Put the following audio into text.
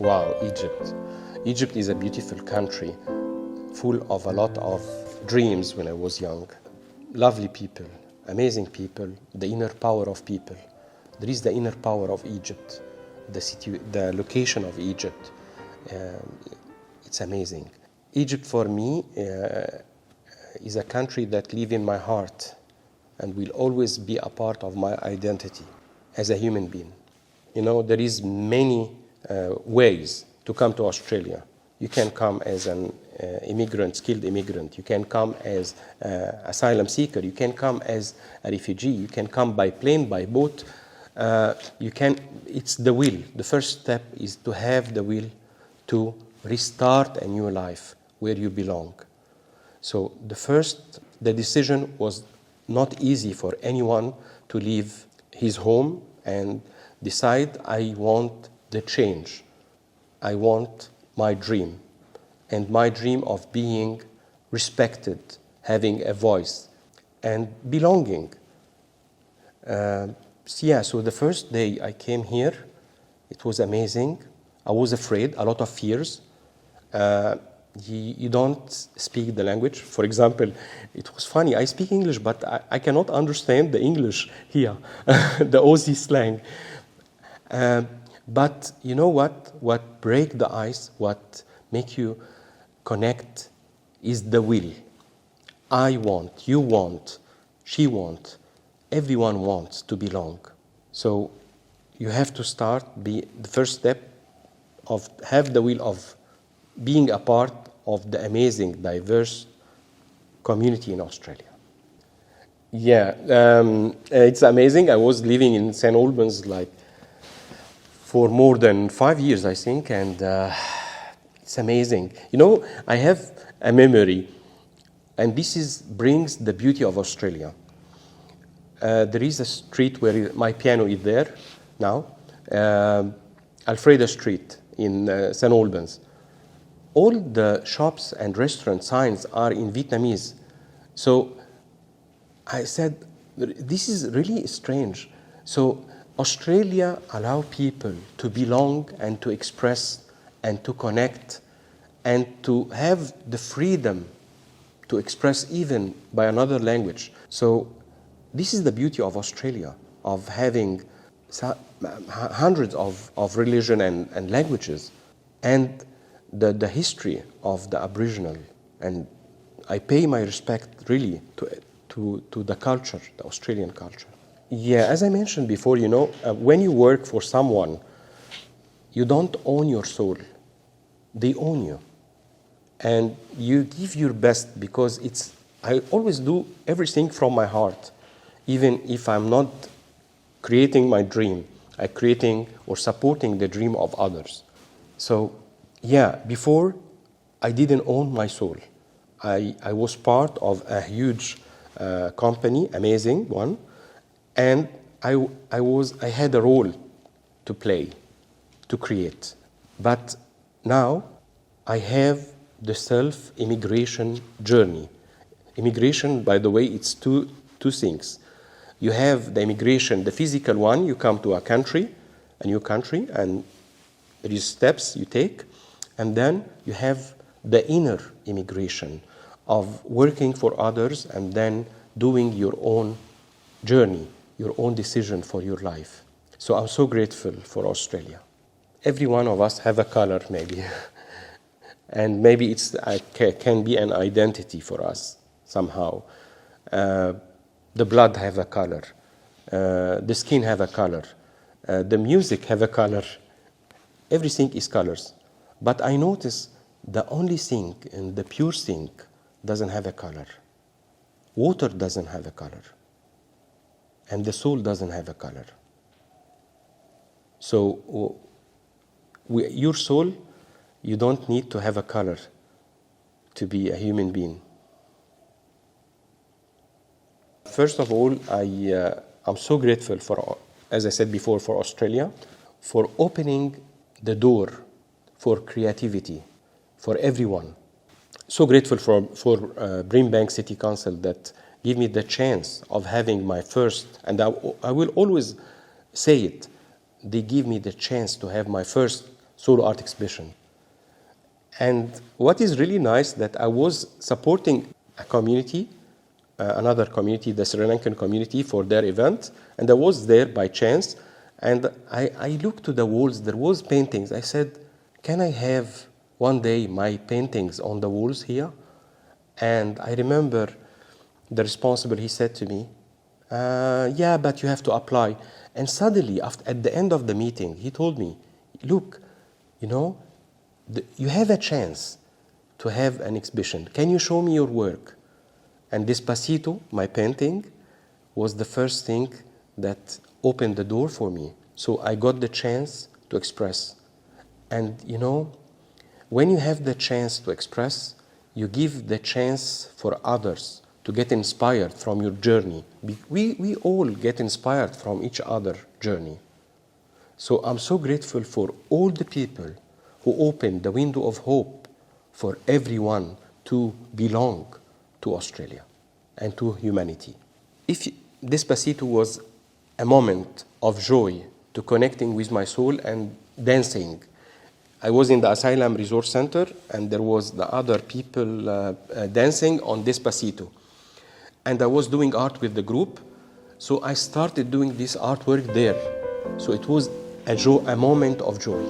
Wow, Egypt. Egypt is a beautiful country, full of a lot of dreams when I was young. Lovely people, amazing people, the inner power of people. There is the inner power of Egypt, the location of Egypt. It's amazing. Egypt for me is a country that lives in my heart and will always be a part of my identity as a human being. You know, there is many ways to come to Australia. You can come as an immigrant, skilled immigrant. You can come as asylum seeker. You can come as a refugee. You can come by plane, by boat. It's the will. The first step is to have the will to restart a new life where you belong. So the decision was not easy for anyone to leave his home and decide, I want the change. I want my dream. And my dream of being respected, having a voice, and belonging. So the first day I came here, it was amazing. I was afraid, a lot of fears. You don't speak the language. For example, it was funny. I speak English, but I cannot understand the English here, the Aussie slang. But you know what? What break the ice, what make you connect is the will. I want, you want, she wants, everyone wants to belong. So you have to start, the first step of have the will of being a part of the amazing, diverse community in Australia. Yeah, it's amazing. I was living in St. Albans for more than 5 years, I think, and it's amazing. You know, I have a memory, and this brings the beauty of Australia. There is a street where my piano is there now, Alfreda Street in St. Albans. All the shops and restaurant signs are in Vietnamese. So I said, this is really strange. So Australia allows people to belong and to express and to connect and to have the freedom to express even by another language. So this is the beauty of Australia, of having hundreds of religion and languages, and the history of the Aboriginal. And I pay my respect really to the culture, the Australian culture. Yeah, as I mentioned before, you know, when you work for someone, you don't own your soul. They own you. And you give your best because I always do everything from my heart. Even if I'm not creating my dream, I'm creating or supporting the dream of others. So, yeah, before I didn't own my soul. I was part of a huge company, amazing one, and I had a role to play, to create. But now I have the self-immigration journey. Immigration, by the way, it's two things. You have the immigration, the physical one, you come to a new country, and there is steps you take. And then you have the inner immigration of working for others and then doing your own journey, your own decision for your life. So I'm so grateful for Australia. Every one of us have a color, maybe. And maybe can be an identity for us somehow. The blood have a color. The skin have a color. The music have a color. Everything is colors. But I notice the only thing, and the pure thing, doesn't have a color. Water doesn't have a color. And the soul doesn't have a color. So your soul, you don't need to have a color to be a human being. First of all, I'm so grateful for, as I said before, for Australia, for opening the door for creativity, for everyone. So grateful for Brimbank City Council that give me the chance of having my first, and I will always say it, they give me the chance to have my first solo art exhibition. And what is really nice that I was supporting a community, another community, the Sri Lankan community, for their event, and I was there by chance, and I looked to the walls, there was paintings. I said, can I have one day my paintings on the walls here? And I remember the responsible, he said to me, yeah, but you have to apply. And suddenly, at the end of the meeting, he told me, look, you know, you have a chance to have an exhibition. Can you show me your work? And Despacito, my painting, was the first thing that opened the door for me. So I got the chance to express. And you know, when you have the chance to express, you give the chance for others to get inspired from your journey. We all get inspired from each other's journey. So I'm so grateful for all the people who opened the window of hope for everyone to belong to Australia and to humanity. If Despacito was a moment of joy to connecting with my soul and dancing, I was in the Asylum Resort Center and there was the other people dancing on Despacito. And I was doing art with the group, so I started doing this artwork there. So it was a moment of joy.